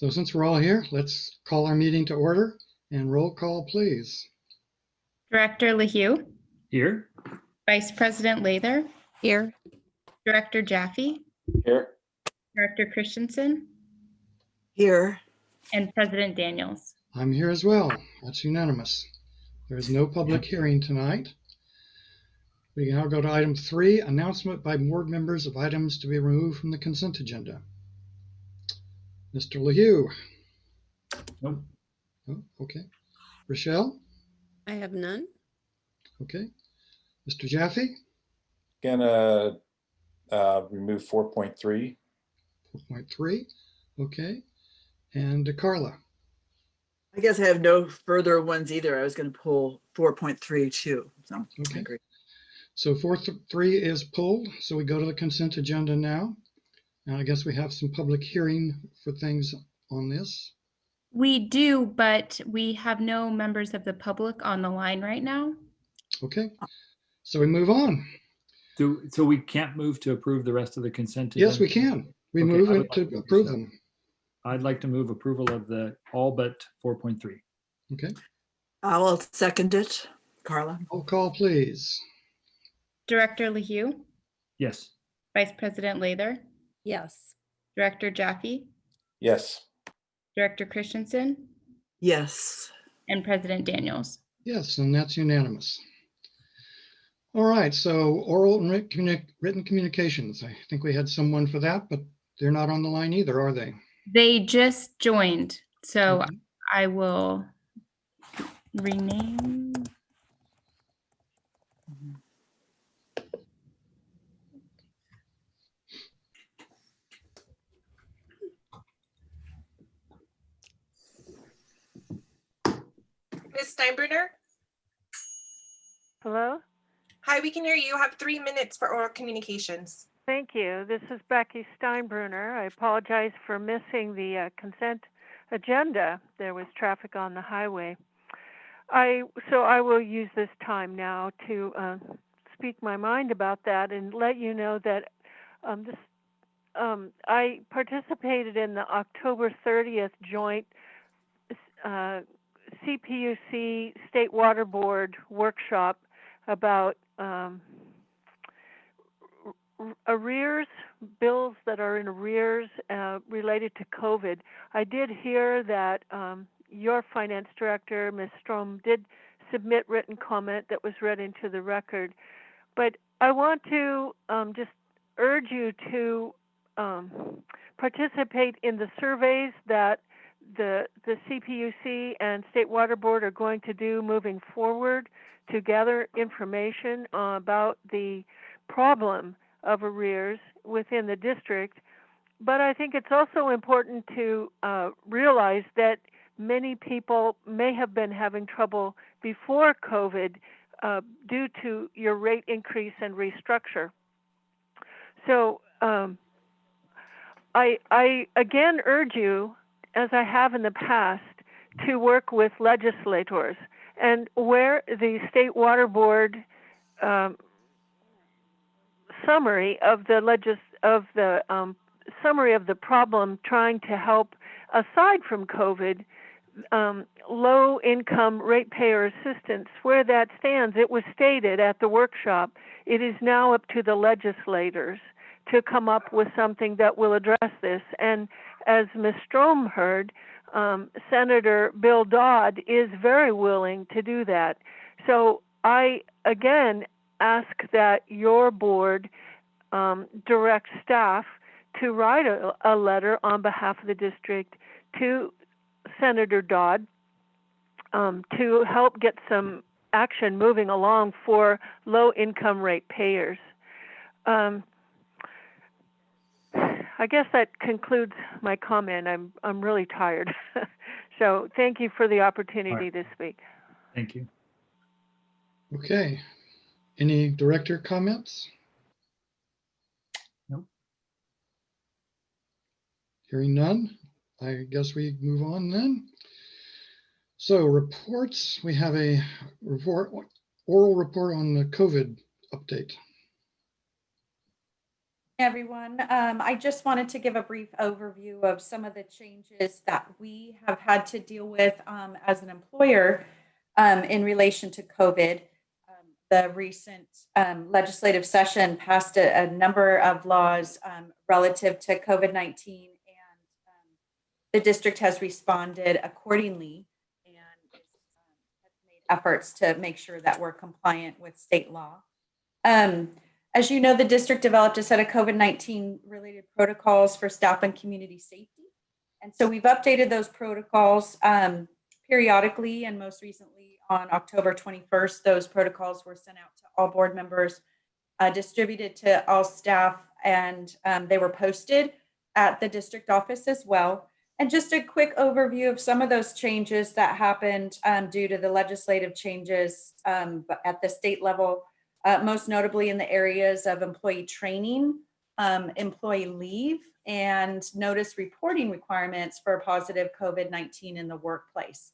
So since we're all here, let's call our meeting to order and roll call, please. Director LaHue. Here. Vice President Lather. Here. Director Jaffe. Here. Director Christensen. Here. And President Daniels. I'm here as well. That's unanimous. There is no public hearing tonight. We can now go to item 3, announcement by board members of items to be removed from the consent agenda. Mr. LaHue. Nope. Oh, okay. Rochelle. I have none. Okay. Mr. Jaffe. Gonna remove 4.3. 4.3. Okay. And Carla. I guess I have no further ones either. I was going to pull 4.3 too. So Okay. I agree. So 4.3 is pulled. So we go to the consent agenda now. And I guess we have some public hearing for things on this. We do, but we have no members of the public on the line right now. Okay. So we move on. So we can't move to approve the rest of the consent agenda? Yes, we can. We Okay, move I it would to like to do approve so. them. I'd like to move approval of the all but 4.3. Okay. I'll second it. Carla. Roll call, please. Director LaHue. Yes. Vice President Lather. Yes. Director Jaffe. Yes. Director Christensen. Yes. And President Daniels. Yes, and that's unanimous. All right, so oral and written communications. I think we had someone for that, but they're not on the line either, are they? They just joined, so Okay. I will rename. Ms. Steinbruner? Hello? Hi, we can hear you. You have 3 minutes for oral communications. Thank you. This is Becky Steinbruner. I apologize for missing the consent agenda. There was traffic on the highway. So I will use this time now to speak my mind about that and let you know that I participated in the October 30th joint CPUC State Water Board workshop about arrears, bills that are in arrears related to COVID. I did hear that your finance director, Ms. Strom, did submit written comment that was read into the record. But I want to just urge you to participate in the surveys that the CPUC and State Water Board are going to do moving forward to gather information about the problem of arrears within the district. But I think it's also important to realize that many people may have been having trouble before COVID due to your rate increase and restructure. So I again urge you, as I have in the past, to work with legislators. And where the State Water Board summary of the summary of the problem trying to help, aside from COVID, low-income ratepayer assistance, where that stands, it was stated at the workshop, it is now up to the legislators to come up with something that will address this. And as Ms. Strom heard, Senator Bill Dodd is very willing to do that. So I, again, ask that your board direct staff to write a letter on behalf of the district to Senator Dodd to help get some action moving along for low-income ratepayers. I guess that concludes my comment. I'm really tired. So thank you for the opportunity to speak. Thank you. Okay. Any director comments? Nope. Hearing none, I guess we move on then. So reports, we have a oral report on the COVID update. Everyone. I just wanted to give a brief overview of some of the changes that we have had to deal with as an employer in relation to COVID. The recent legislative session passed a number of laws relative to COVID-19, and the district has responded accordingly and has made efforts to make sure that we're compliant with state law. As you know, the district developed a set of COVID-19 related protocols for staff and community safety. And so we've updated those protocols periodically, and most recently on October 21st, those protocols were sent out to all board members, distributed to all staff, and they were posted at the district office as well. And just a quick overview of some of those changes that happened due to the legislative changes at the state level. Most notably in the areas of employee training, employee leave, and notice reporting requirements for positive COVID-19 in the workplace.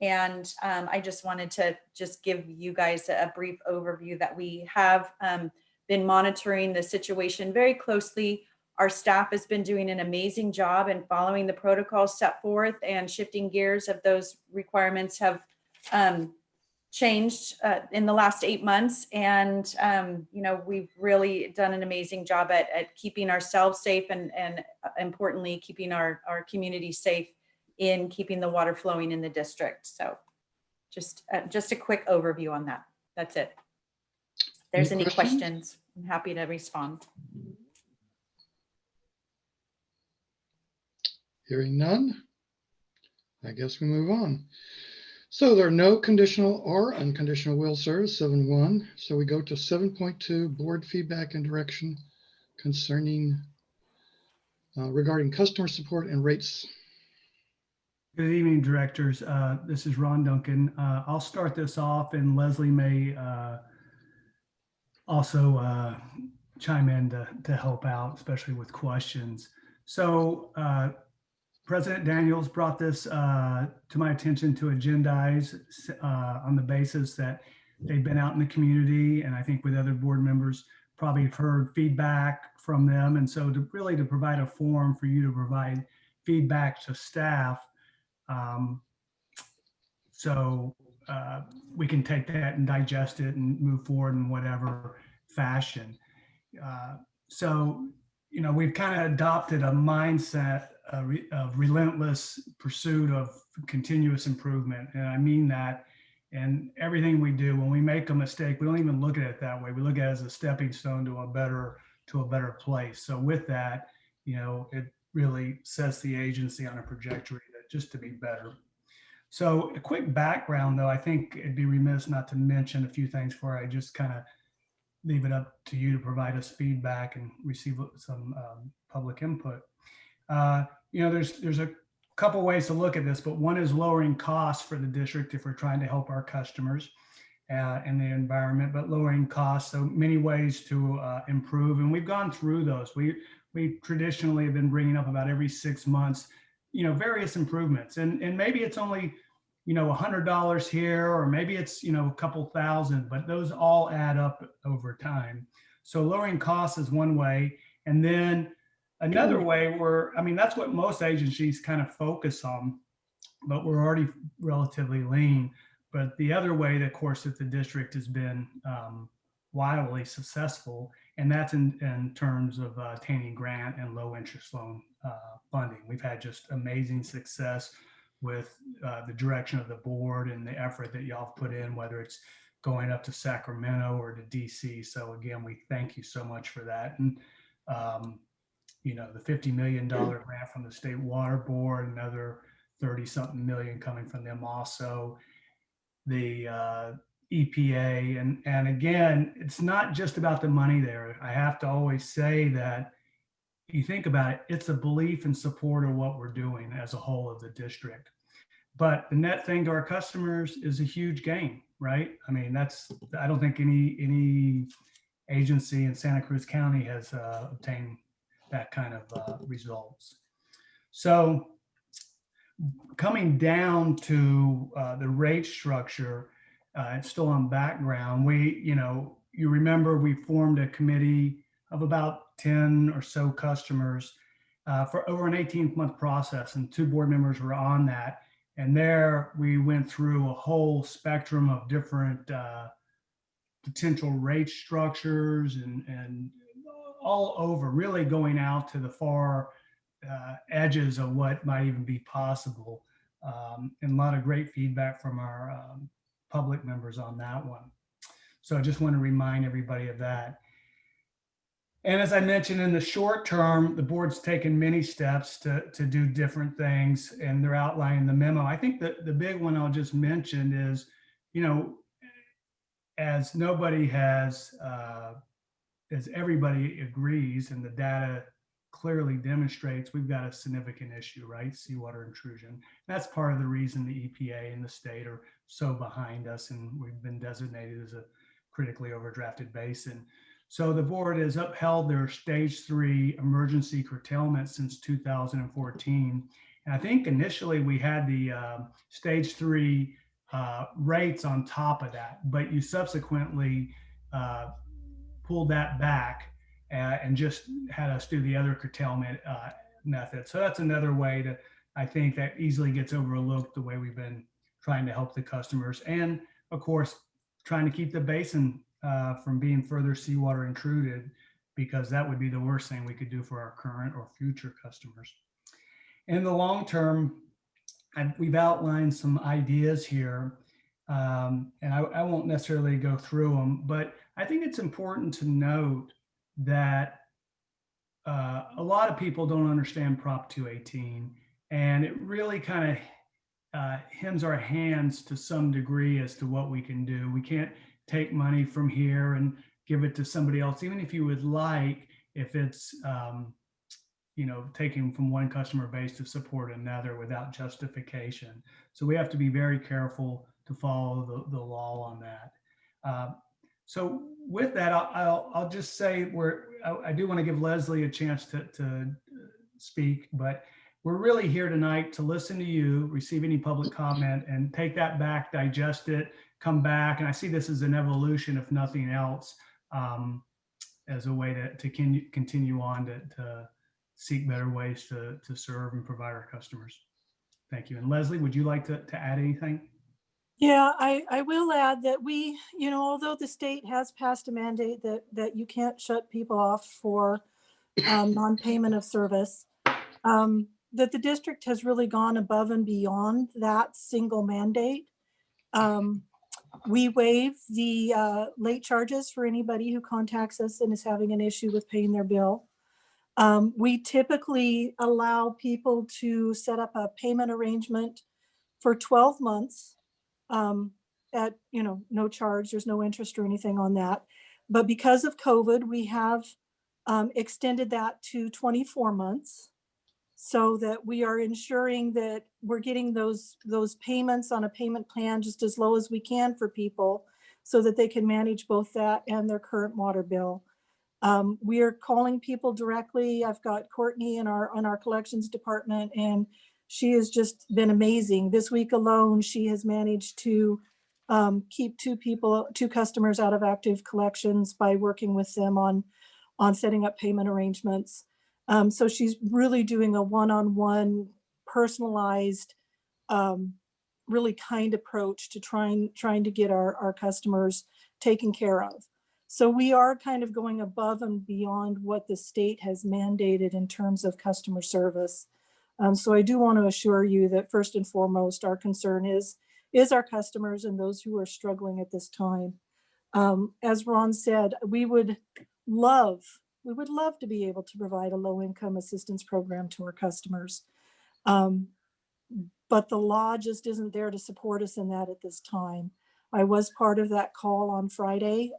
And I just wanted to just give you guys a brief overview that we have been monitoring the situation very closely. Our staff has been doing an amazing job in following the protocols set forth, and shifting gears of those requirements have changed in the last 8 months. And, we've really done an amazing job at keeping ourselves safe and importantly, keeping our community safe in keeping the water flowing in the district. So just a quick overview on that. That's it. If there's any questions, I'm happy to respond. Hearing none, I guess we move on. So there are no conditional or unconditional will serves, 7.1. So we go to 7.2, board feedback and direction concerning regarding customer support and rates. Good evening, directors. This is Ron Duncan. I'll start this off, and Leslie may also chime in to help out, especially with questions. So President Daniels brought this to my attention to agendize on the basis that they've been out in the community, and I think with other board members probably have heard feedback from them. And so to really provide a forum for you to provide feedback to staff, so we can take that and digest it and move forward in whatever fashion. So, we've kind of adopted a mindset of relentless pursuit of continuous improvement. And I mean that in everything we do. When we make a mistake, we don't even look at it that way. We look at it as a stepping stone to a better place. So with that, it really sets the agency on a trajectory just to be better. So a quick background, though, I think it'd be remiss not to mention a few things before I just kind of leave it up to you to provide us feedback and receive some public input. There's a couple ways to look at this, but one is lowering costs for the district if we're trying to help our customers and the environment, but lowering costs. So many ways to improve, and we've gone through those. We traditionally have been bringing up about every 6 months, various improvements, and maybe it's only, $100 here, or maybe it's, a couple thousand, but those all add up over time. So lowering costs is one way. And then another way that's what most agencies kind of focus on, but we're already relatively lean. But the other way, of course, that the district has been wildly successful, and that's in terms of attaining grant and low interest loan funding. We've had just amazing success with the direction of the board and the effort that y'all have put in, whether it's going up to Sacramento or to DC. So again, we thank you so much for that. And the $50 million grant from the State Water Board, another 30-something million coming from them also. The EPA, and again, it's not just about the money there. I have to always say that you think about it, it's a belief and support of what we're doing as a whole of the district. But the net thing to our customers is a huge gain, right? I mean, I don't think any agency in Santa Cruz County has obtained that kind of results. So coming down to the rate structure, it's still on background. You remember we formed a committee of about 10 or so customers for over an 18-month process, and 2 board members were on that. And there we went through a whole spectrum of different potential rate structures and all over, really going out to the far edges of what might even be possible. And a lot of great feedback from our public members on that one. So I just want to remind everybody of that. And as I mentioned, in the short term, the board's taken many steps to do different things, and they're outlining the memo. I think that the big one I'll just mention is, you know, as nobody has, as everybody agrees, and the data clearly demonstrates, we've got a significant issue, right? Seawater intrusion. That's part of the reason the EPA and the state are so behind us, and we've been designated as a critically overdrafted basin. So the board has upheld their stage 3 emergency curtailment since 2014. And I think initially we had the stage 3 rates on top of that, but you subsequently pulled that back and just had us do the other curtailment method. So that's another way to, I think, that easily gets overlooked, the way we've been trying to help the customers. And of course, trying to keep the basin from being further seawater intruded, because that would be the worst thing we could do for our current or future customers. In the long term, we've outlined some ideas here, and I won't necessarily go through them, but I think it's important to note that a lot of people don't understand Prop 218, and it really kind of hems our hands to some degree as to what we can do. We can't take money from here and give it to somebody else, even if you would like, if it's you know, taking from one customer base to support another without justification. So we have to be very careful to follow the law on that. So with that, I'll just say I do want to give Leslie a chance to speak, but we're really here tonight to listen to you, receive any public comment, and take that back, digest it, come back. And I see this as an evolution, if nothing else, as a way to continue on to seek better ways to serve and provide our customers. Thank you. And Leslie, would you like to add anything? Yeah, I will add that we, you know, although the state has passed a mandate that you can't shut people off for non-payment of service, that the district has really gone above and beyond that single mandate. We waive the late charges for anybody who contacts us and is having an issue with paying their bill. We typically allow people to set up a payment arrangement for 12 months at, you know, no charge. There's no interest or anything on that. But because of COVID, we have extended that to 24 months so that we are ensuring that we're getting those payments on a payment plan just as low as we can for people so that they can manage both that and their current water bill. We are calling people directly. I've got Courtney in our collections department, and she has just been amazing. This week alone, she has managed to keep 2 customers out of active collections by working with them on setting up payment arrangements. So she's really doing a one-on-one, personalized, really kind approach to trying to get our customers taken care of. So we are kind of going above and beyond what the state has mandated in terms of customer service. So I do want to assure you that first and foremost, our concern is our customers and those who are struggling at this time. As Ron said, we would love to be able to provide a low-income assistance program to our customers. But the law just isn't there to support us in that at this time. I was part of that call on Friday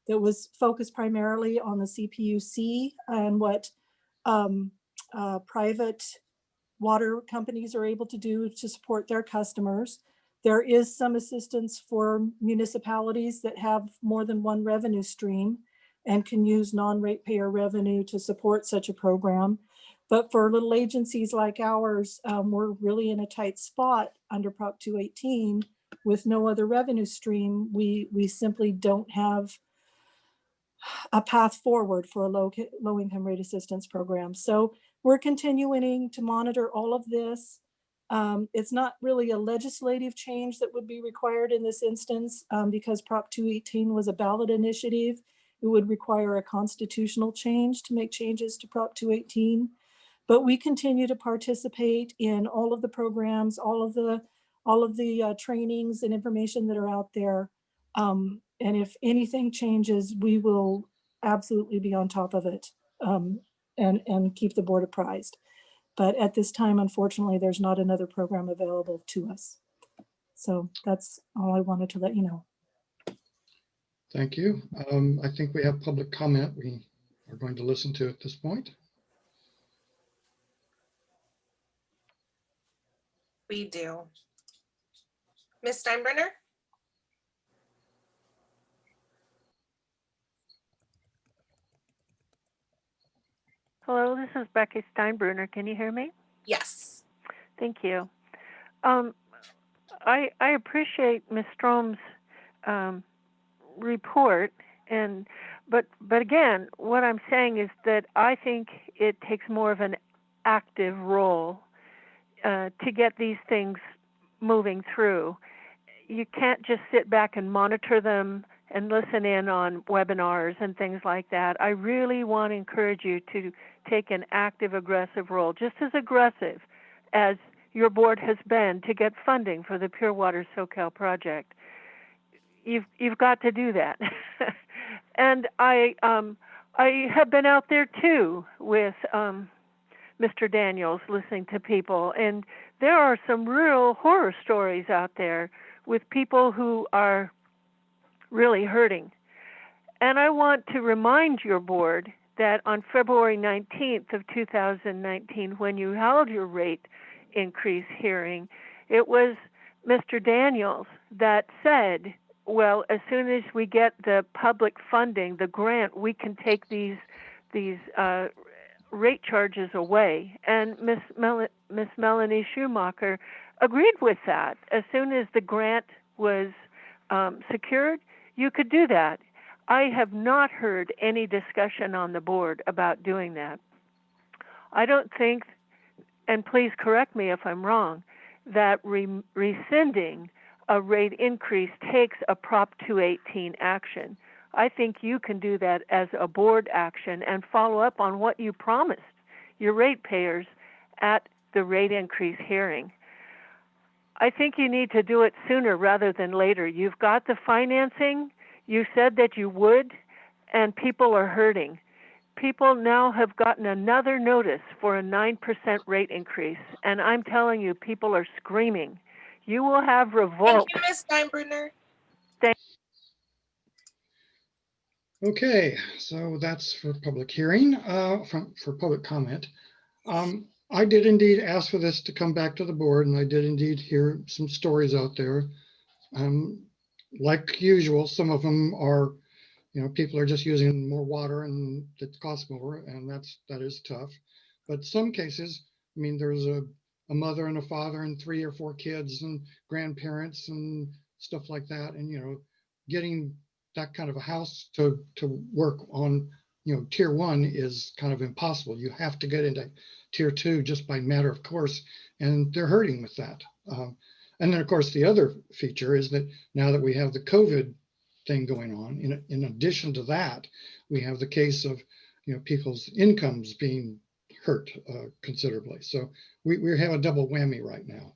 that was focused primarily on the CPUC and what private water companies are able to do to support their customers. There is some assistance for municipalities that have more than one revenue stream and can use non-ratepayer revenue to support such a program. But for little agencies like ours, we're really in a tight spot under Prop 218 with no other revenue stream. We simply don't have a path forward for a low income rate assistance program. So we're continuing to monitor all of this. It's not really a legislative change that would be required in this instance because Prop 218 was a ballot initiative. It would require a constitutional change to make changes to Prop 218. But we continue to participate in all of the programs, all of the trainings and information that are out there. And if anything changes, we will absolutely be on top of it and keep the board apprised. But at this time, unfortunately, there's not another program available to us. So that's all I wanted to let you know. Thank you. I think we have public comment we are going to listen to at this point. We do. Ms. Steinbrenner? Hello, this is Becky Steinbruner. Can you hear me? Yes. Thank you. I appreciate Ms. Strom's report, but again, what I'm saying is that I think it takes more of an active role to get these things moving through. You can't just sit back and monitor them and listen in on webinars and things like that. I really want to encourage you to take an active, aggressive role, just as aggressive as your board has been to get funding for the Pure Water Soquel project. You've got to do that. And I have been out there too with Mr. Daniels listening to people, and there are some real horror stories out there with people who are really hurting. And I want to remind your board that on February 19th of 2019, when you held your rate increase hearing, it was Mr. Daniels that said, well, as soon as we get the public funding, the grant, we can take these rate charges away. And Miss Melanie Schumacher agreed with that. As soon as the grant was secured, you could do that. I have not heard any discussion on the board about doing that. I don't think, and please correct me if I'm wrong, that rescinding a rate increase takes a Prop 218 action. I think you can do that as a board action and follow up on what you promised your ratepayers at the rate increase hearing. I think you need to do it sooner rather than later. You've got the financing. You said that you would, and people are hurting. People now have gotten another notice for a 9% rate increase, and I'm telling you, people are screaming. You will have revolt. Thank you, Ms. Steinbruner. Okay, so that's for public hearing, for public comment. I did indeed ask for this to come back to the board, and I did indeed hear some stories out there. Like usual, some of them are, people are just using more water and it costs more, and that is tough. But some cases, I mean, there's a mother and a father and 3 or 4 kids and grandparents and stuff like that. And, getting that kind of a house to work on, tier 1 is kind of impossible. You have to get into tier 2 just by matter of course, and they're hurting with that. And then of course, the other feature is that now that we have the COVID thing going on, in addition to that, we have the case of, people's incomes being hurt considerably. So we have a double whammy right now.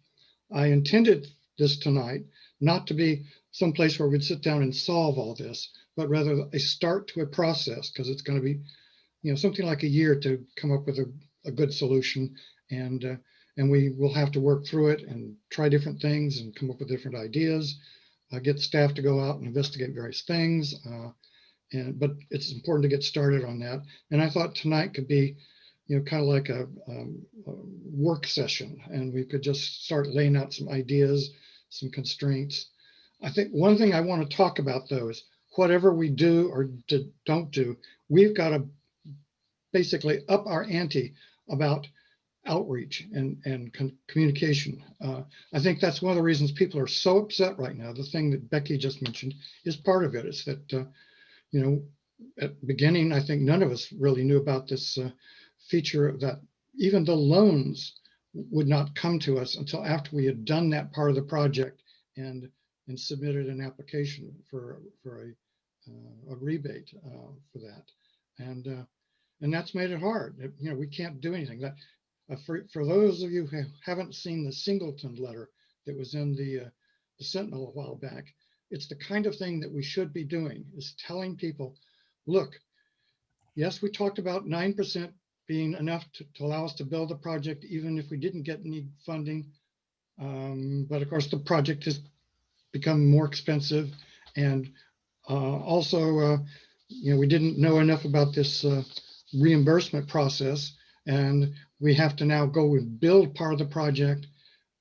I intended this tonight not to be someplace where we'd sit down and solve all this, but rather a start to a process, because it's going to be, something like a year to come up with a good solution. And we will have to work through it and try different things and come up with different ideas, get staff to go out and investigate various things. But it's important to get started on that. And I thought tonight could be, kind of like a work session, and we could just start laying out some ideas, some constraints. I think one thing I want to talk about though is whatever we do or don't do, we've got to basically up our ante about outreach and communication. I think that's one of the reasons people are so upset right now. The thing that Becky just mentioned is part of it. Is that, at the beginning, I think none of us really knew about this feature that even the loans would not come to us until after we had done that part of the project and submitted an application for a rebate for that. And that's made it hard. You know, we can't do anything. That for those of you who haven't seen the Singleton letter that was in the Sentinel a while back, it's the kind of thing that we should be doing, is telling people, look, yes, we talked about 9% being enough to allow us to build the project, even if we didn't get any funding. But of course, the project has become more expensive. And also, you know, we didn't know enough about this reimbursement process. And we have to now go and build part of the project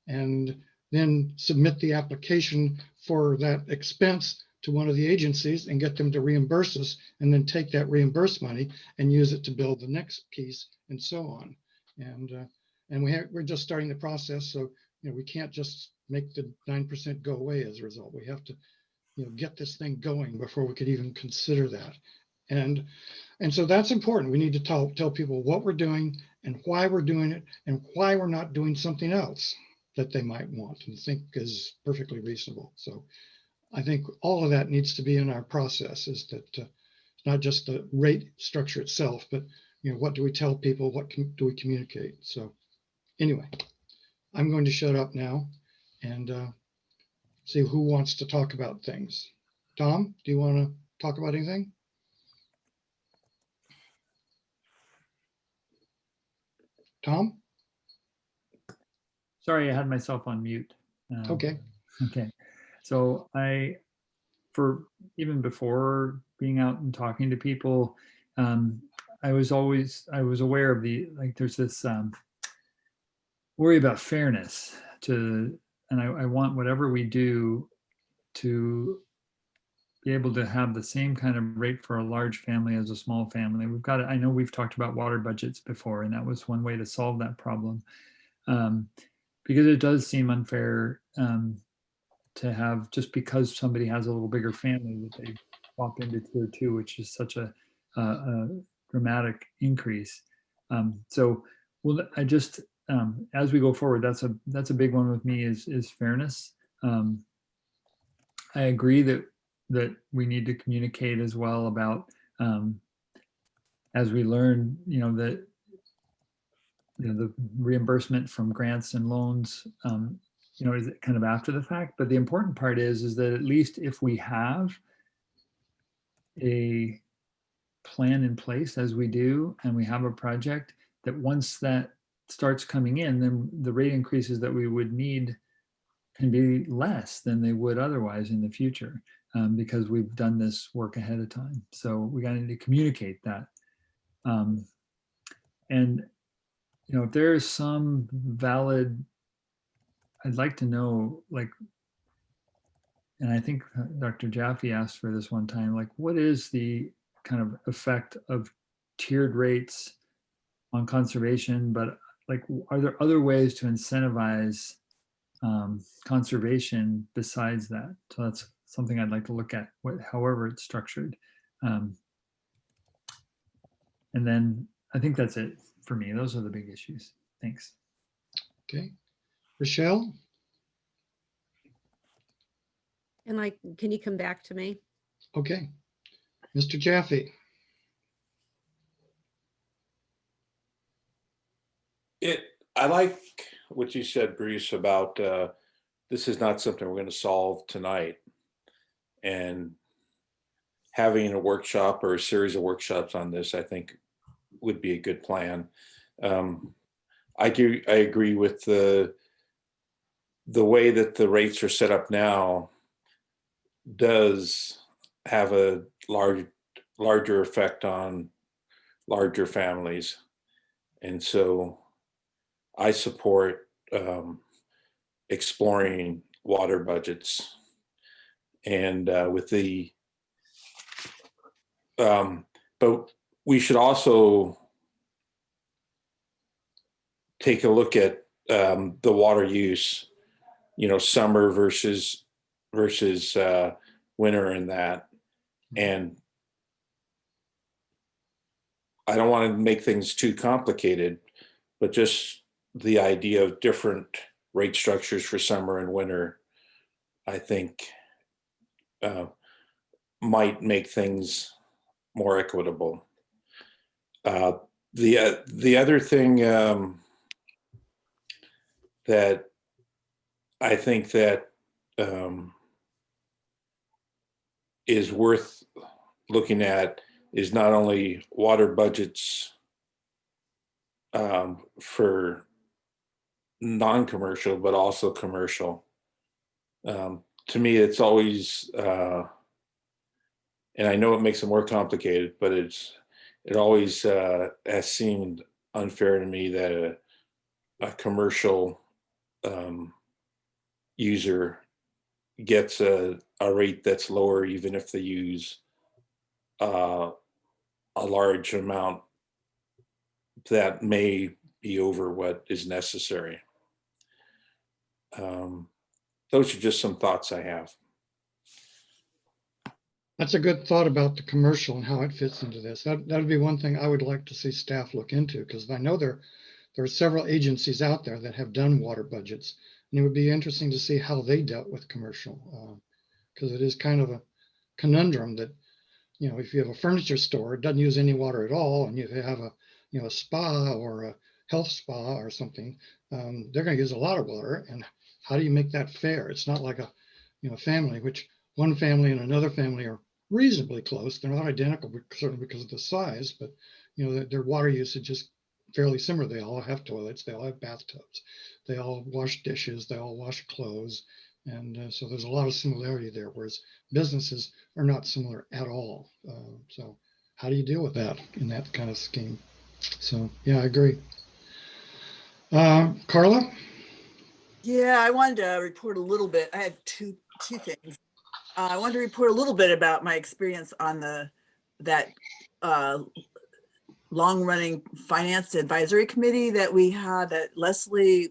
and then submit the application for that expense to one of the agencies and get them to reimburse us, and then take that reimbursed money and use it to build the next piece, and so on. And we're just starting the process, so you know, we can't just make the 9% go away as a result. We have to, you know, get this thing going before we could even consider that. And so that's important. We need to tell people what we're doing and why we're doing it and why we're not doing something else that they might want and think is perfectly reasonable. So I think all of that needs to be in our process, is that not just the rate structure itself, but you know, what do we tell people? What do we communicate? So anyway, I'm going to shut up now and see who wants to talk about things. Tom, do you want to talk about anything? Tom? Sorry, I had myself on mute. Okay. Okay. So for even before being out and talking to people, I was aware of there's this worry about fairness and I want whatever we do to be able to have the same kind of rate for a large family as a small family. I know we've talked about water budgets before, and that was one way to solve that problem. Because it does seem unfair to have, just because somebody has a little bigger family, that they swap into tier 2, which is such a dramatic increase. So, well, I just as we go forward, that's a big one with me, is fairness. I agree that we need to communicate as well about as we learn, you know, that the reimbursement from grants and loans, you know, is kind of after the fact. But the important part is that at least if we have a plan in place, as we do, and we have a project, that once that starts coming in, then the rate increases that we would need can be less than they would otherwise in the future, because we've done this work ahead of time. So we got to communicate that. And you know, if there is some valid, I'd like to know, like, and I think Dr. Jaffe asked for this one time, like, what is the kind of effect of tiered rates on conservation? But like, are there other ways to incentivize conservation besides that? So that's something I'd like to look at, however it's structured. And then I think that's it for me. Those are the big issues. Thanks. Okay. Rochelle? And can you come back to me? Okay. Mr. Jaffe? I like what you said, Bruce, about this is not something we're going to solve tonight. And having a workshop or a series of workshops on this, I think, would be a good plan. I agree with the way that the rates are set up now does have a larger effect on larger families. And so I support exploring water budgets, and but we should also take a look at the water use, you know, summer versus winter, and that, and I don't want to make things too complicated, but just the idea of different rate structures for summer and winter, I think might make things more equitable. The other thing that I think that is worth looking at is not only water budgets for non-commercial, but also commercial. To me, it's always, and I know it makes it more complicated, but it always has seemed unfair to me that a commercial user gets a rate that's lower, even if they use a large amount that may be over what is necessary. Those are just some thoughts I have. That's a good thought about the commercial and how it fits into this. That would be one thing I would like to see staff look into, because I know there are several agencies out there that have done water budgets, and it would be interesting to see how they dealt with commercial, because it is kind of a conundrum that, you know, if you have a furniture store, it doesn't use any water at all, and if you have a, you know, a spa or a health spa or something, they're going to use a lot of water. And how do you make that fair? It's not like a, you know, family, which one family and another family are reasonably close. They're not identical, certainly because of the size, but, you know, their water usage is fairly similar. They all have toilets, they all have bathtubs, they all wash dishes, they all wash clothes. And so there's a lot of similarity there, whereas businesses are not similar at all. So how do you deal with that in that kind of scheme? So, yeah, I agree. Carla? Yeah, I wanted to report a little bit. I had two things. I wanted to report a little bit about my experience on that long-running finance advisory committee that we had, that Leslie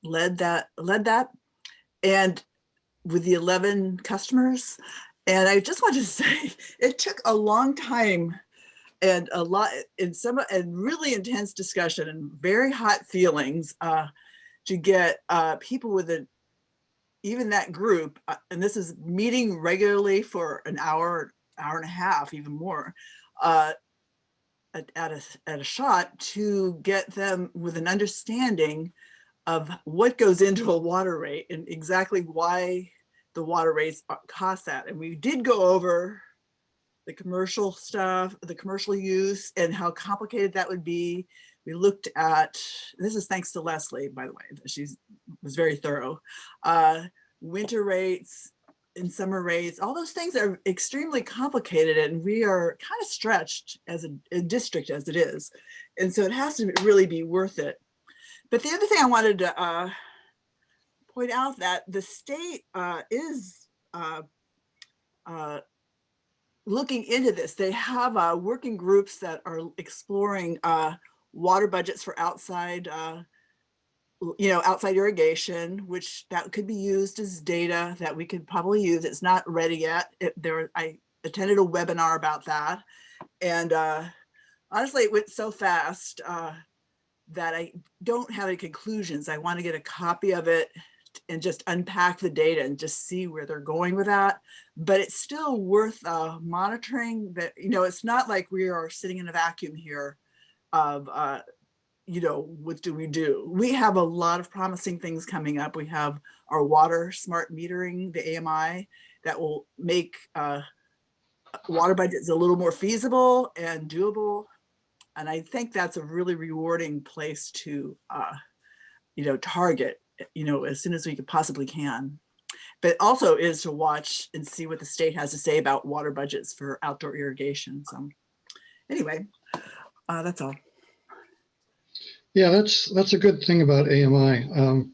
led that, and with the 11 customers. And I just wanted to say, it took a long time and a lot and really intense discussion and very hot feelings to get people with even that group, and this is meeting regularly for an hour and a half, even more, at a shot, to get them with an understanding of what goes into a water rate and exactly why the water rates cost that. And we did go over the commercial stuff, the commercial use, and how complicated that would be. We looked at, this is thanks to Leslie, by the way, she was very thorough. Winter rates and summer rates, all those things are extremely complicated, and we are kind of stretched as a district as it is. And so it has to really be worth it. But the other thing I wanted to point out, that the state is looking into this. They have working groups that are exploring water budgets for outside, outside irrigation, which that could be used as data that we could probably use. It's not ready yet. I attended a webinar about that, and honestly, it went so fast that I don't have any conclusions. I want to get a copy of it and just unpack the data and just see where they're going with that. But it's still worth monitoring. That, it's not like we are sitting in a vacuum here of what do we do? We have a lot of promising things coming up. We have our water smart metering, the AMI, that will make water budgets a little more feasible and doable. And I think that's a really rewarding place to, target, as soon as we possibly can. But also is to watch and see what the state has to say about water budgets for outdoor irrigation. So anyway, that's all. Yeah, that's a good thing about AMI.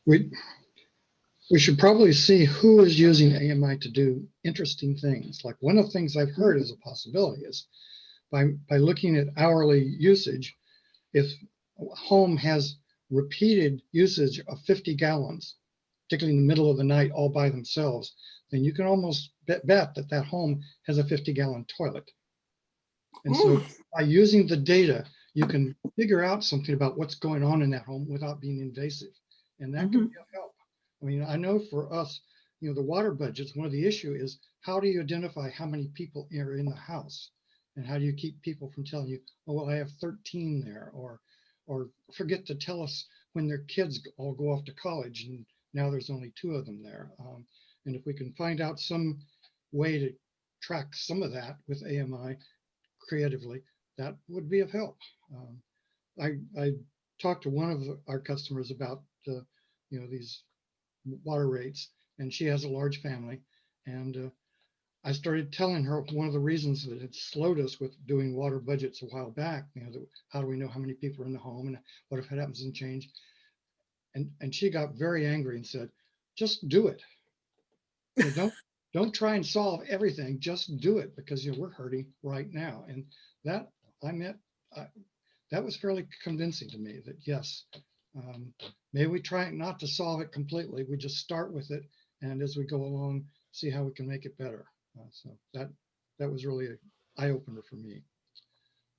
We should probably see who is using AMI to do interesting things. Like, one of the things I've heard as a possibility is by looking at hourly usage, if a home has repeated usage of 50 gallons, particularly in the middle of the night all by themselves, then you can almost bet that home has a 50-gallon toilet. And so by using the data, you can figure out something about what's going on in that home without being invasive. And that can be a help. I mean, I know for us, you know, the water budgets, one of the issue is how do you identify how many people are in the house? And how do you keep people from telling you, oh, well, I have 13 there, or forget to tell us when their kids all go off to college and now there's only 2 of them there. And if we can find out some way to track some of that with AMI creatively, that would be of help. I talked to one of our customers about you know, these water rates, and she has a large family, and I started telling her one of the reasons that it slowed us with doing water budgets a while back. You know, how do we know how many people are in the home, and what if it happens and change? And she got very angry and said, "Just do it. You know, don't try and solve everything. Just do it, because you know we're hurting right now." And that that was fairly convincing to me that yes, maybe we try not to solve it completely. We just start with it, and as we go along, see how we can make it better. So that was really an eye opener for me.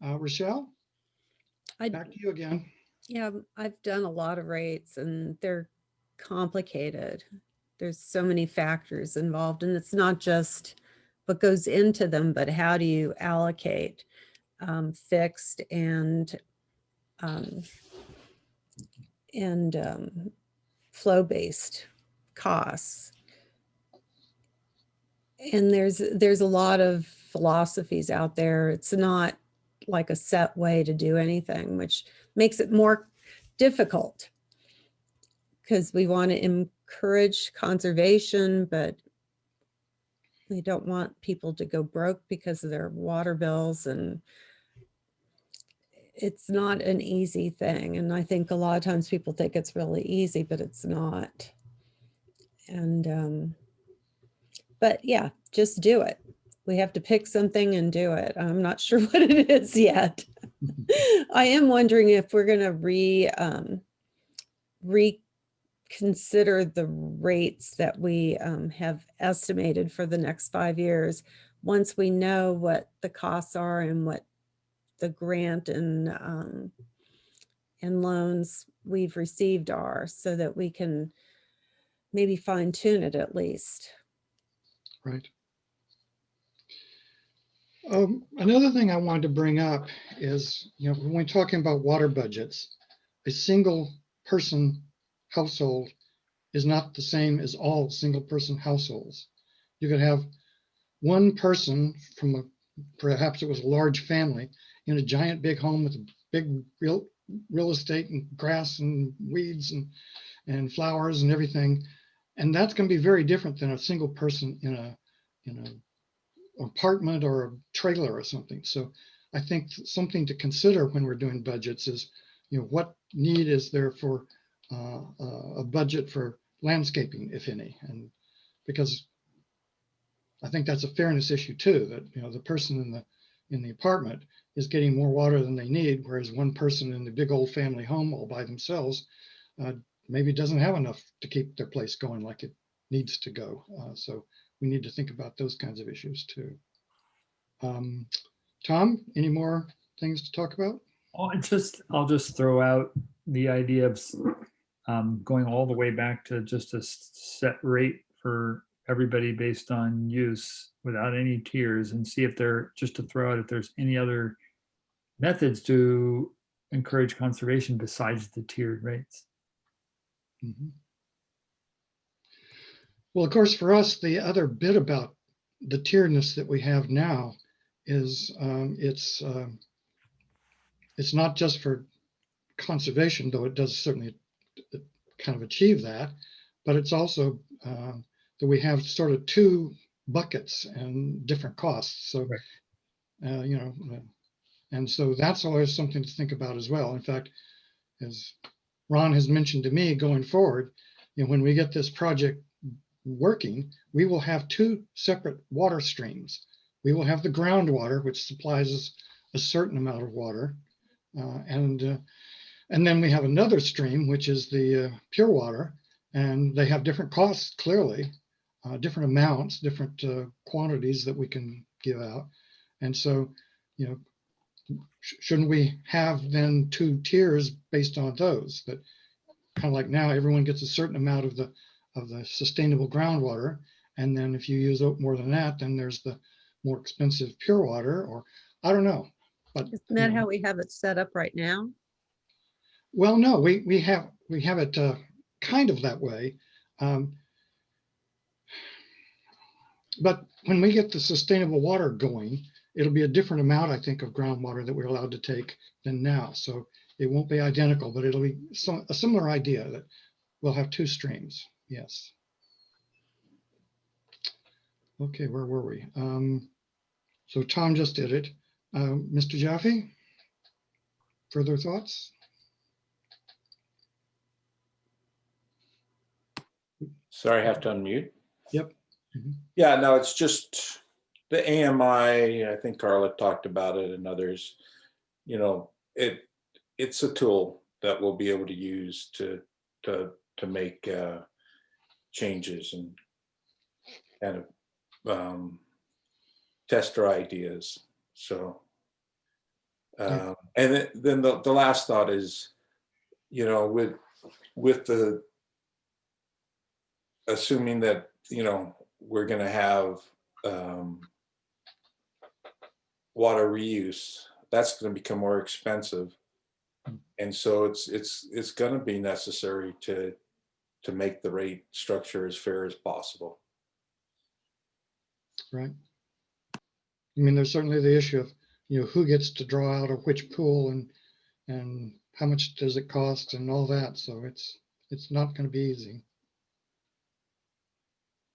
Rochelle, back to you again. Yeah, I've done a lot of rates and they're complicated. There's so many factors involved, and it's not just what goes into them, but how do you allocate fixed and flow-based costs. And there's a lot of philosophies out there. It's not like a set way to do anything, which makes it more difficult because we want to encourage conservation, but we don't want people to go broke because of their water bills, and it's not an easy thing. And I think a lot of times people think it's really easy, but it's not. And but yeah, just do it. We have to pick something and do it. I'm not sure what it is yet. I am wondering if we're going to reconsider the rates that we have estimated for the next 5 years once we know what the costs are and what the grant and loans we've received are, so that we can maybe fine tune it at least. Right. Another thing I wanted to bring up is, you know, when we're talking about water budgets, a single person household is not the same as all single person households. You could have one person from perhaps it was a large family in a giant big home with a big real estate and grass and weeds and flowers and everything. And that's going to be very different than a single person in a apartment or a trailer or something. So I think something to consider when we're doing budgets is, you know, what need is there for a budget for landscaping, if any, and because I think that's a fairness issue too, that, you know, the person in the apartment is getting more water than they need, whereas one person in the big old family home all by themselves maybe doesn't have enough to keep their place going like it needs to go. So we need to think about those kinds of issues too. Tom, any more things to talk about? Oh, I'll just throw out the idea of going all the way back to just a set rate for everybody based on use without any tiers, and see if just to throw out if there's any other methods to encourage conservation besides the tiered rates. Mm-hmm. Well, of course, for us, the other bit about the tieredness that we have now is it's not just for conservation, though it does certainly kind of achieve that, but it's also that we have sort of 2 buckets and different costs. So, right. You know, and so that's always something to think about as well. In fact, as Ron has mentioned to me, going forward, you know, when we get this project working, we will have 2 separate water streams. We will have the groundwater, which supplies us a certain amount of water, and then we have another stream, which is the pure water, and they have different costs, clearly, different amounts, different quantities that we can give out. And so, you know, shouldn't we have then 2 tiers based on those? That kind of like now everyone gets a certain amount of the sustainable groundwater, and then if you use more than that, then there's the more expensive pure water, or I don't know. But Isn't that how we have it set up right now? well, no, we have it kind of that way. But when we get the sustainable water going, it'll be a different amount, I think, of groundwater that we're allowed to take than now. So it won't be identical, but it'll be a similar idea that we'll have 2 streams. Yes. Okay, where were we? So Tom just did it. Mr. Jaffe, further thoughts? Sorry, I have to unmute. Yep. Mm-hmm. Yeah, no, it's just the AMI. I think Carla talked about it and others. You know, it's a tool that we'll be able to use to make changes and kind of test our ideas. So, and then the last thought is, you know, with the assuming that, you know, we're going to have water reuse, that's going to become more expensive, and so it's going to be necessary to make the rate structure as fair as possible. Right. I mean, there's certainly the issue of, you know, who gets to draw out of which pool and how much does it cost and all that. So it's not going to be easy.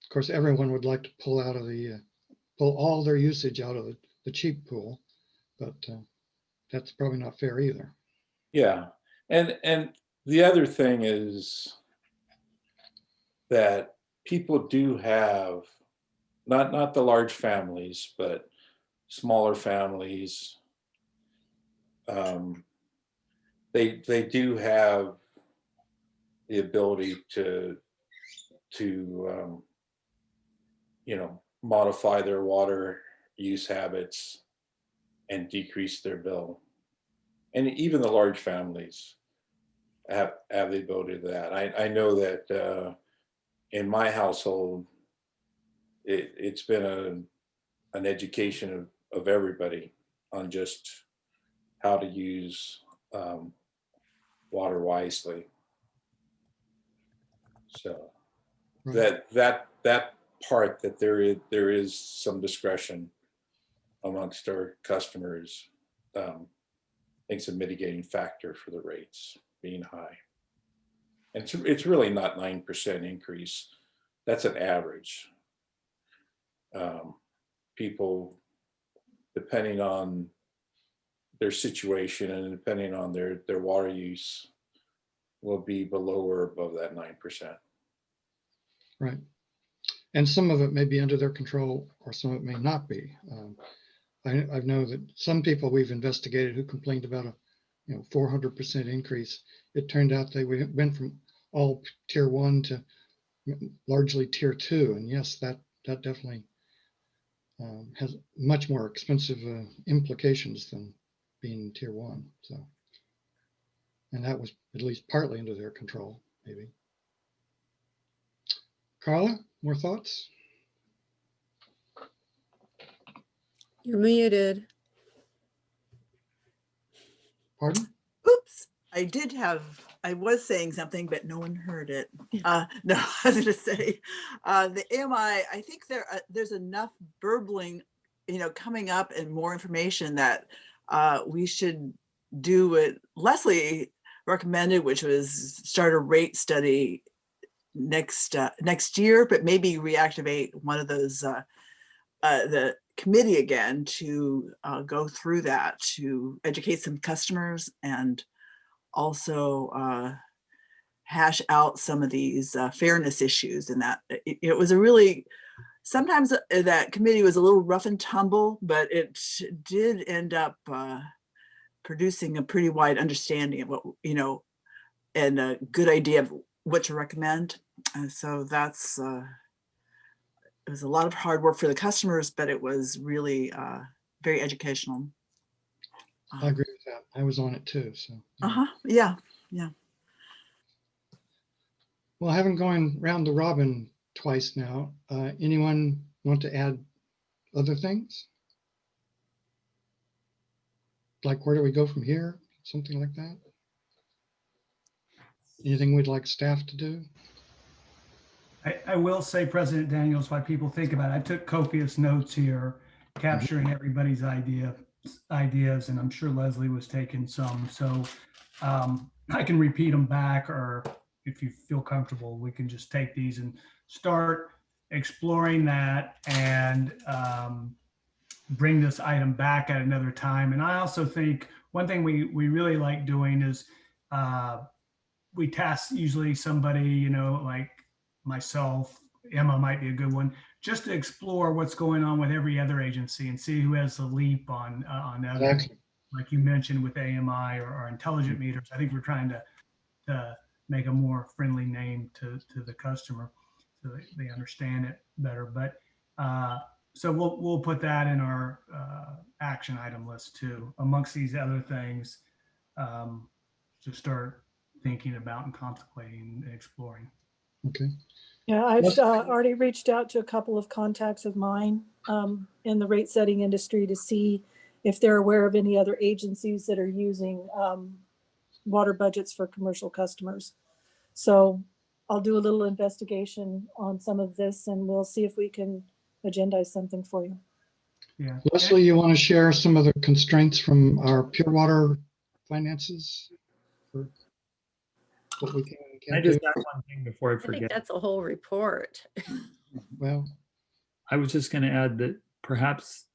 Of course, everyone would like to pull out of pull all their usage out of the cheap pool, but that's probably not fair either. Yeah, and the other thing is that people do have not the large families, but smaller families. They do have the ability to you know, modify their water use habits and decrease their bill. And even the large families have the ability to that. I know that in my household, it's been an education of everybody on just how to use water wisely. So Right. that part that there is some discretion amongst our customers, I think it's a mitigating factor for the rates being high. And it's really not 9% increase. That's an average. People, depending on their situation and depending on their water use, will be below or above that 9%. Right. And some of it may be under their control, or some of it may not be. I know that some people we've investigated who complained about a 400% increase. It turned out they went from all tier 1 to largely tier 2, and yes, that definitely has much more expensive implications than being tier 1. So, and that was at least partly under their control, maybe. Carla, more thoughts? You're muted. Pardon? Oops, I was saying something, but no one heard it. No, I was going to say the AMI, I think there's enough burbling, coming up and more information that we should do what Leslie recommended, which was start a rate study next year, but maybe reactivate one of those, the committee again to go through that, to educate some customers and also hash out some of these fairness issues. And that it was a really, sometimes that committee was a little rough and tumble, but it did end up producing a pretty wide understanding of what, and a good idea of what to recommend. And so that's, it was a lot of hard work for the customers, but it was really very educational. I agree with that. I was on it too, so. Yeah. Well, having gone round the robin twice now, anyone want to add other things? Like where do we go from here? Something like that? Anything we'd like staff to do? I will say, President Daniels, while people think about it, I took copious notes here, capturing everybody's ideas, and I'm sure Leslie was taking some. So I can repeat them back, or if you feel comfortable, we can just take these and start exploring that and bring this item back at another time. And I also think one thing we really like doing is we task usually somebody, you know, like myself, Emma might be a good one, just to explore what's going on with every other agency and see who has the leap on others. Exactly. Like you mentioned with AMI or intelligent meters. I think we're trying to make a more friendly name to the customer so they understand it better. But so we'll put that in our action item list too, amongst these other things to start thinking about and contemplating and exploring. Okay. Yeah, I've already reached out to a couple of contacts of mine in the rate setting industry to see if they're aware of any other agencies that are using water budgets for commercial customers. So I'll do a little investigation on some of this and we'll see if we can agendize something for you. Yeah. Leslie, you want to share some of the constraints from our pure water finances? For what we can and I can't do? just got one thing before I I think forget. that's a whole report. Well, I was just going to add that perhaps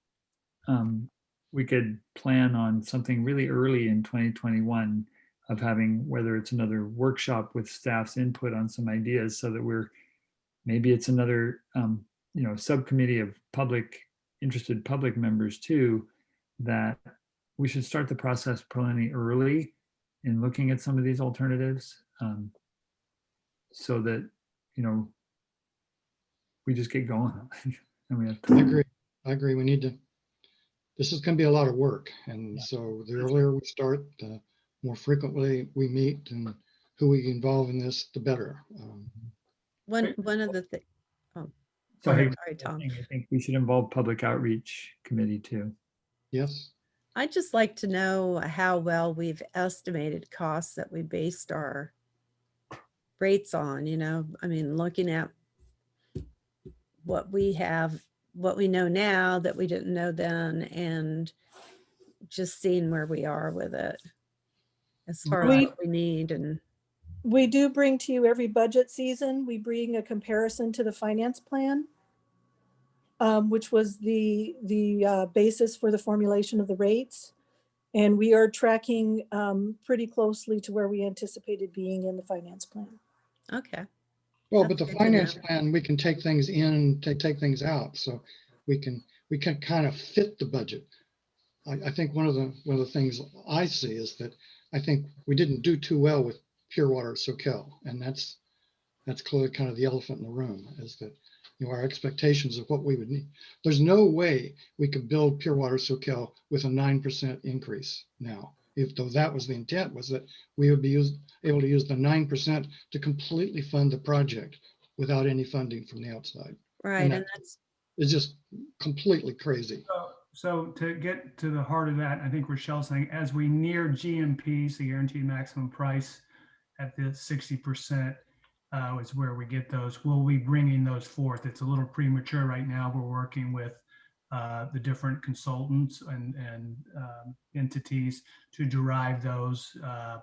we could plan on something really early in 2021 of having, whether it's another workshop with staff's input on some ideas, so that maybe it's another subcommittee of interested public members too, that we should start the process plenty early in looking at some of these alternatives, so that we just get going. And we have time. I agree. We need to, this is going to be a lot of work. And so the earlier we start, the more frequently we meet and who we involve in this, the better. One of the things. Oh, Sorry, Tom. I think we should involve public outreach committee too. Yes. I'd just like to know how well we've estimated costs that we based our rates on, I mean, looking at what we know now that we didn't know then, and just seeing where we are with it as far as what we need. And we do bring to you every budget season, we bring a comparison to the finance plan, which was the basis for the formulation of the rates. And we are tracking pretty closely to where we anticipated being in the finance plan. okay. Well, That's but the good to finance know. plan, we can take things in, take things out. So we can kind of fit the budget. I think one of the things I see is that I think we didn't do too well with pure water Soquel, and that's clearly kind of the elephant in the room, is that our expectations of what we would need. There's no way we could build pure water Soquel with a 9% increase now. Though that was the intent, was that we would be able to use the 9% to completely fund the project without any funding from the outside. Right, and that's it's just completely crazy. So to get to the heart of that, I think Rochelle's saying, as we near GMPs, the guaranteed maximum price at the 60% is where we get those. We'll be bringing those forth. It's a little premature right now. We're working with the different consultants and entities to derive those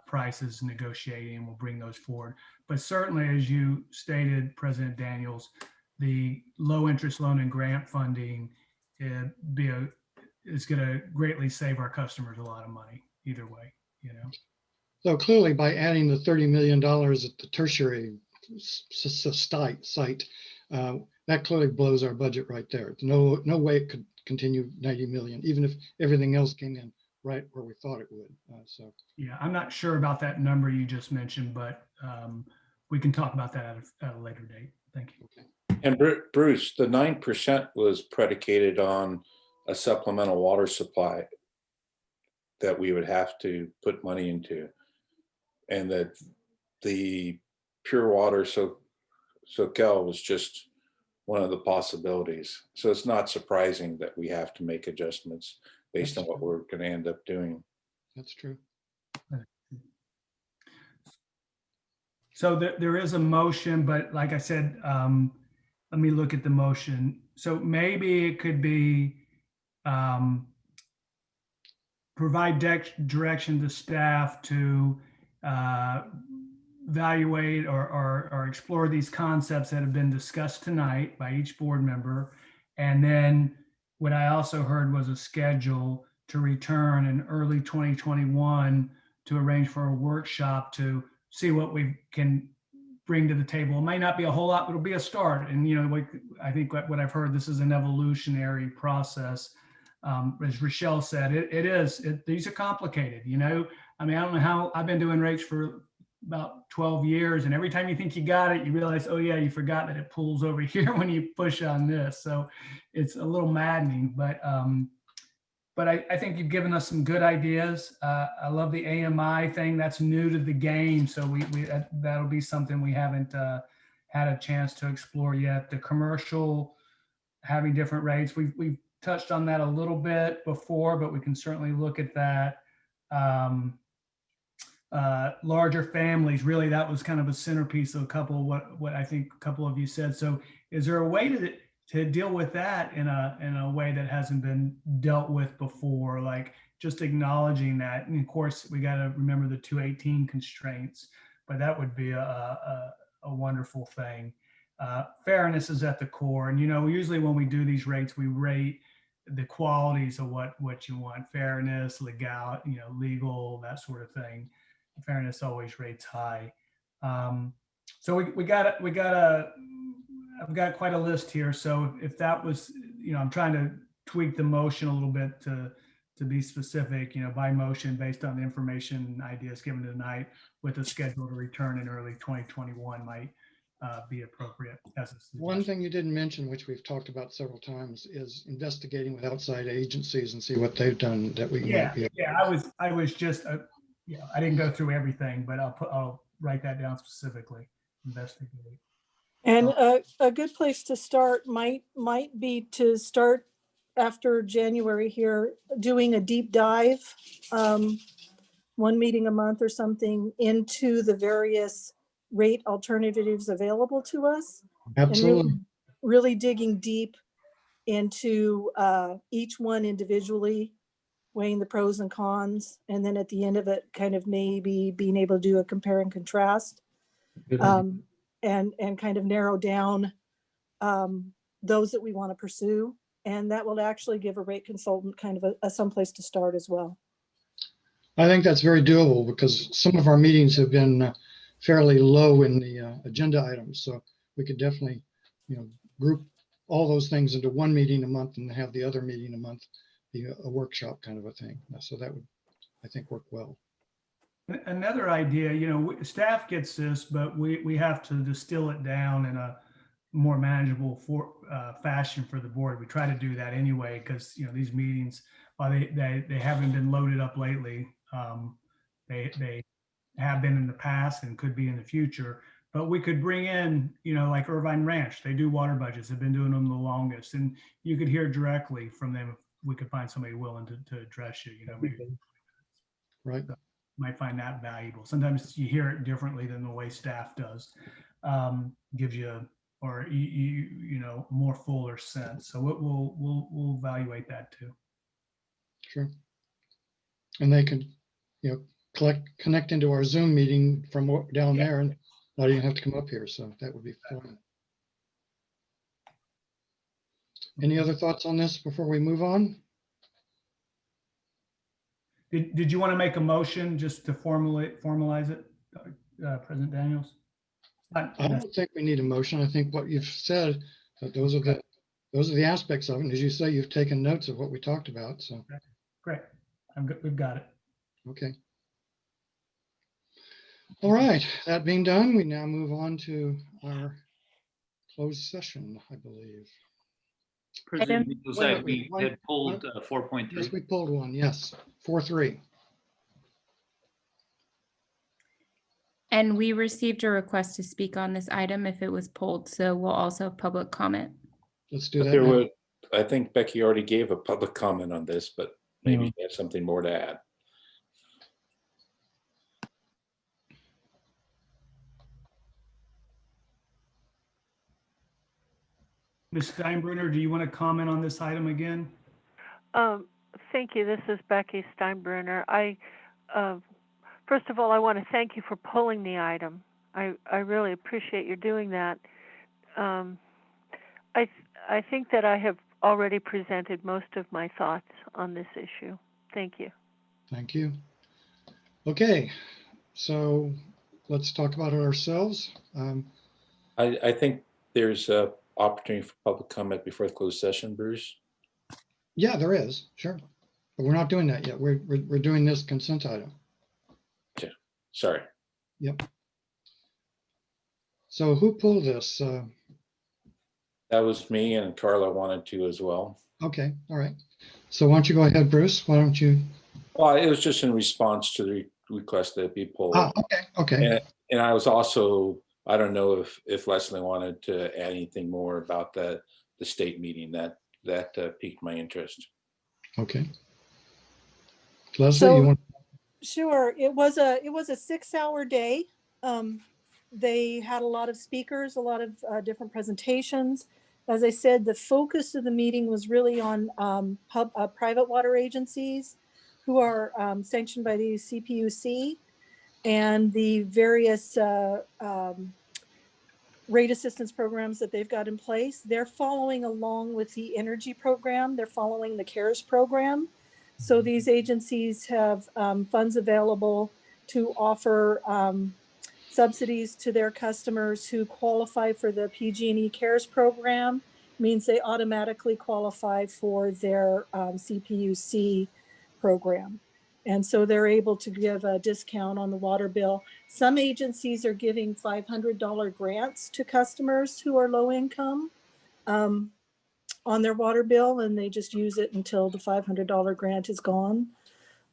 prices, negotiating. We'll bring those forward. But certainly, as you stated, President Daniels, the low interest loan and grant funding is going to greatly save our customers a lot of money either way, So clearly, by adding the $30 million at the tertiary site, that clearly blows our budget right there. No way it could continue 90 million, even if everything else came in right where we thought it would. Yeah, I'm not sure about that number you just mentioned, but we can talk about that at a later date. Thank you. Okay. And Bruce, the 9% was predicated on a supplemental water supply. that we would have to put money into, and that the pure water Soquel was just one of the possibilities. So it's not surprising that we have to make adjustments based on what we're going to end up doing. That's true. So there is a motion, but like I said, let me look at the motion. So maybe it could be provide direction to staff to evaluate or explore these concepts that have been discussed tonight by each board member. And then what I also heard was a schedule to return in early 2021 to arrange for a workshop to see what we can bring to the table. It might not be a whole lot, but it'll be a start. And, you know, I think what I've heard, this is an evolutionary process. As Rochelle said, these are complicated, you know. I mean, I don't know how, I've been doing rates for about 12 years, and every time you think you got it, you realize, oh yeah, you forgot that it pulls over here when you push on this. So it's a little maddening, but I think you've given us some good ideas. I love the AMI thing. That's new to the game. So that'll be something we haven't had a chance to explore yet. The commercial, having different rates. We've touched on that a little bit before, but we can certainly look at that. Larger families, really, that was kind of a centerpiece of a couple of what I think a couple of you said. So is there a way to deal with that in a way that hasn't been dealt with before, like just acknowledging that? And of course, we got to remember the 218 constraints, but that would be a wonderful thing. Fairness is at the core. And, you know, usually when we do these rates, we rate the qualities of what you want: fairness, legal, you know, legal, that sort of thing. Fairness always rates high. So I've got quite a list here. So if that was, you know, I'm trying to tweak the motion a little bit to be specific, you know, by motion based on the information and ideas given tonight, with a schedule to return in early 2021 might be appropriate as a suggestion. One thing you didn't mention, which we've talked about several times, is investigating with outside agencies and see what they've done that we might be. Yeah, I was just, yeah, I didn't go through everything, but I'll write that down specifically. Investigate. And a good place to start might be to start after January here, doing a deep dive, one meeting a month or something, into the various rate alternatives available to us. Absolutely. And really digging deep into each one individually, weighing the pros and cons, and then at the end of it, kind of maybe being able to do a compare and contrast, and kind of narrow down those that we want to pursue. And that will actually give a rate consultant kind of a someplace to start as well. I think that's very doable, because some of our meetings have been fairly low in the agenda items. So we could definitely, you know, group all those things into one meeting a month and have the other meeting a month be a workshop kind of a thing. So that would, I think, work well. Another idea, you know, staff gets this, but we have to distill it down in a more manageable fashion for the board. We try to do that anyway, because, you know, these meetings, while they haven't been loaded up lately, they have been in the past and could be in the future. But we could bring in, you know, like Irvine Ranch, they do water budgets, they've been doing them the longest, and you could hear directly from them if we could find somebody willing to address you, you know, maybe. Right. So might find that valuable. Sometimes you hear it differently than the way staff does. Gives you, or you know, more fuller sense. So we'll evaluate that too. Sure. And they could, you know, connect into our Zoom meeting from down there, and not even have to come up here. So that would be fun. Any other thoughts on this before we move on? Did you want to make a motion just to formalize it, President Daniels? I don't think we need a motion. I think what you've said, that those are the aspects of it. And as you say, you've taken notes of what we talked about. So great. I'm good. We've got it. Okay. All right. That being done, we now move on to our closed session, I believe. President Daniels, we had pulled 4.3. Yes, we pulled one. Yes, 4.3. And we received a request to speak on this item if it was pulled, so we'll also have public comment. Let's do But that there now. would, I think Becky already gave a public comment on this, but maybe Yeah. you have something more to add. Ms. Steinbrenner, do you want to comment on this item again? Thank you. This is Becky Steinbrenner. First of all, I want to thank you for pulling the item. I really appreciate you doing that. I think that I have already presented most of my thoughts on this issue. Thank you. Thank you. Okay, so let's talk about it ourselves. I think there's a opportunity for public comment before the closed session, Bruce. Yeah, there is, sure. But we're not doing that yet. We're doing this consent item. Okay, sorry. Yep. So who pulled this? That was me, and Carla wanted to as well. Okay, all right. So why don't you go ahead, Bruce? Why don't you? Well, it was just in response to the request that it be pulled. Okay. And I was also, I don't know if Leslie wanted to add anything more about the state meeting that piqued my interest. Okay. Leslie, So, you want? sure, it was a 6-hour day. They had a lot of speakers, a lot of different presentations. As I said, the focus of the meeting was really on private water agencies who are sanctioned by the CPUC and the various rate assistance programs that they've got in place. They're following along with the energy program. They're following the CARES program. So these agencies have funds available to offer subsidies to their customers who qualify for the PG&E CARES program. Means they automatically qualify for their CPUC program. And so they're able to give a discount on the water bill. Some agencies are giving $500 grants to customers who are low income on their water bill, and they just use it until the $500 grant is gone.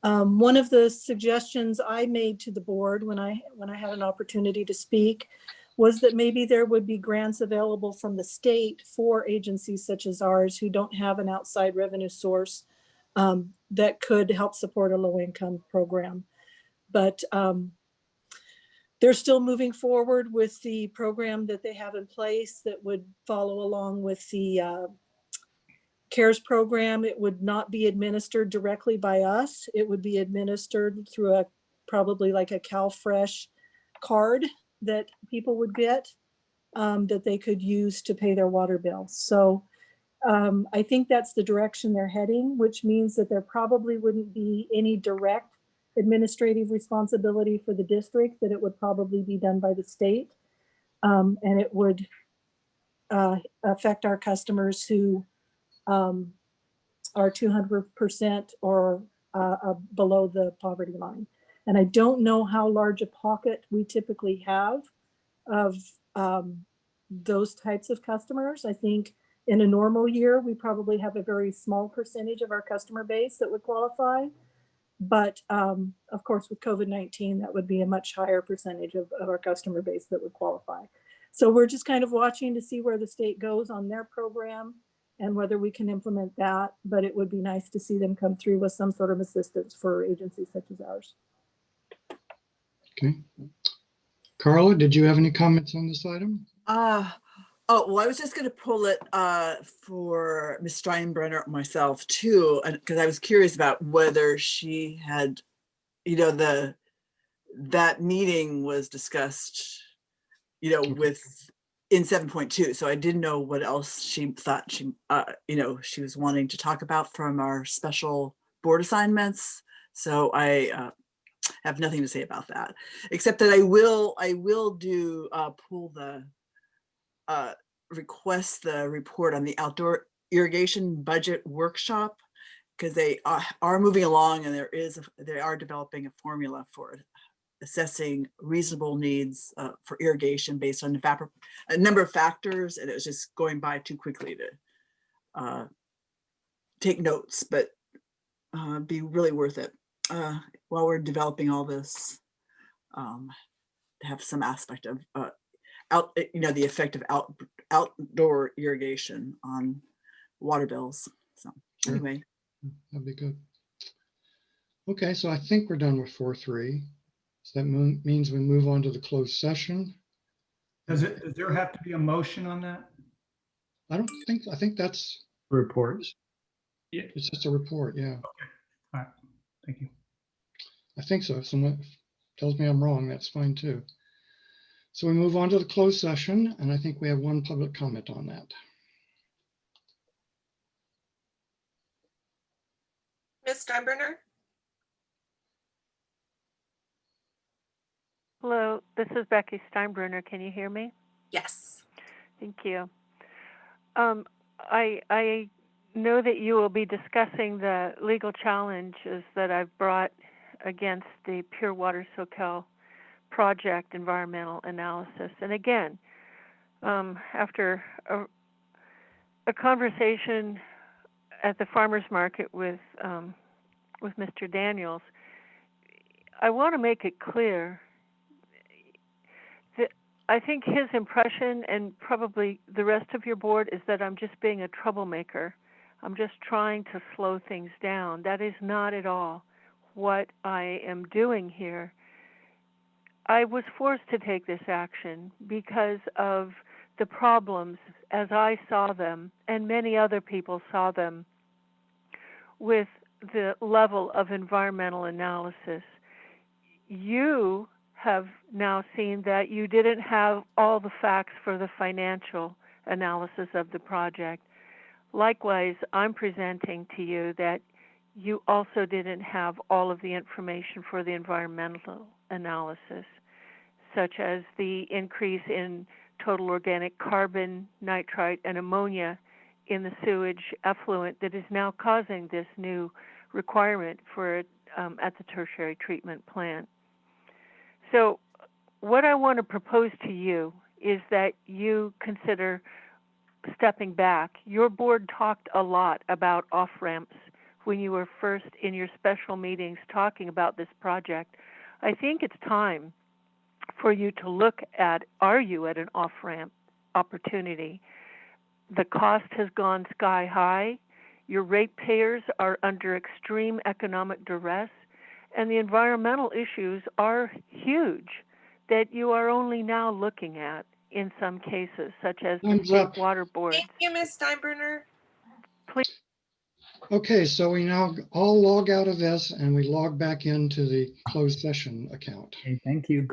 One of the suggestions I made to the board when I had an opportunity to speak was that maybe there would be grants available from the state for agencies such as ours who don't have an outside revenue source that could help support a low-income program. But they're still moving forward with the program that they have in place that would follow along with the CARES program. It would not be administered directly by us. It would be administered through probably like a CalFresh card that people would get that they could use to pay their water bill. So I think that's the direction they're heading, which means that there probably wouldn't be any direct administrative responsibility for the district, that it would probably be done by the state. And it would affect our customers who are 200% or below the poverty line. And I don't know how large a pocket we typically have of those types of customers. I think in a normal year, we probably have a very small percentage of our customer base that would qualify. But of course, with COVID-19, that would be a much higher percentage of our customer base that would qualify. So we're just kind of watching to see where the state goes on their program and whether we can implement that. But it would be nice to see them come through with some sort of assistance for agencies such as ours. Okay. Carla, did you have any comments on this item? Oh, well, I was just going to pull it for Ms. Steinbrenner myself too, because I was curious about whether she had, that meeting was discussed, with in 7.2. So I didn't know what else she thought she was wanting to talk about from our special board assignments. So I have nothing to say about that, except that I will do pull the request the report on the outdoor irrigation budget workshop, because they are moving along and they are developing a formula for assessing reasonable needs for irrigation based on a number of factors, and it was just going by too quickly to take notes, but be really worth it while we're developing all this have some aspect of the effect of outdoor irrigation on water bills. So Sure. anyway, That'd be good. Okay, so I think we're done with 4.3. So that means we move on to the closed session. Does there have to be a motion on that? I think that's, Report. it's just a report, yeah. All right, thank you. I think so. If someone tells me I'm wrong, that's fine too. So we move on to the closed session, and I think we have one public comment on that. Ms. Steinbrenner? Hello, this is Becky Steinbruner. Can you hear me? Yes. Thank you. I know that you will be discussing the legal challenges that I've brought against the Pure Water Soquel project environmental analysis. And again, after a conversation at the farmers market with Mr. Daniels, I want to make it clear that I think his impression, and probably the rest of your board, is that I'm just being a troublemaker. I'm just trying to slow things down. That is not at all what I am doing here. I was forced to take this action because of the problems as I saw them, and many other people saw them, with the level of environmental analysis. You have now seen that you didn't have all the facts for the financial analysis of the project. Likewise, I'm presenting to you that you also didn't have all of the information for the environmental analysis, such as the increase in total organic carbon, nitrite, and ammonia in the sewage effluent that is now causing this new requirement for at the tertiary treatment plant. So what I want to propose to you is that you consider stepping back. Your board talked a lot about off-ramps when you were first in your special meetings talking about this project. I think it's time for you to look at, are you at an off-ramp opportunity? The cost has gone sky high. Your ratepayers are under extreme economic duress, and the environmental issues are huge that you are only now looking at in some cases, such as the Thumbs state up. water boards. Thank you, Ms. Steinbrenner. Okay, so we now all log out of this and we log back into the closed session account. Okay, thank you.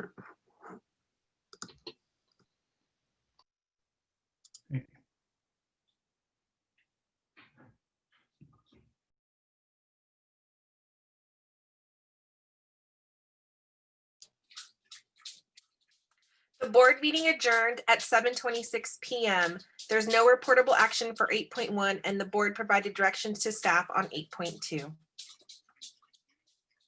The board meeting adjourned at 7:26 p.m. There's no reportable action for 8.1, and the board provided directions to staff on 8.2.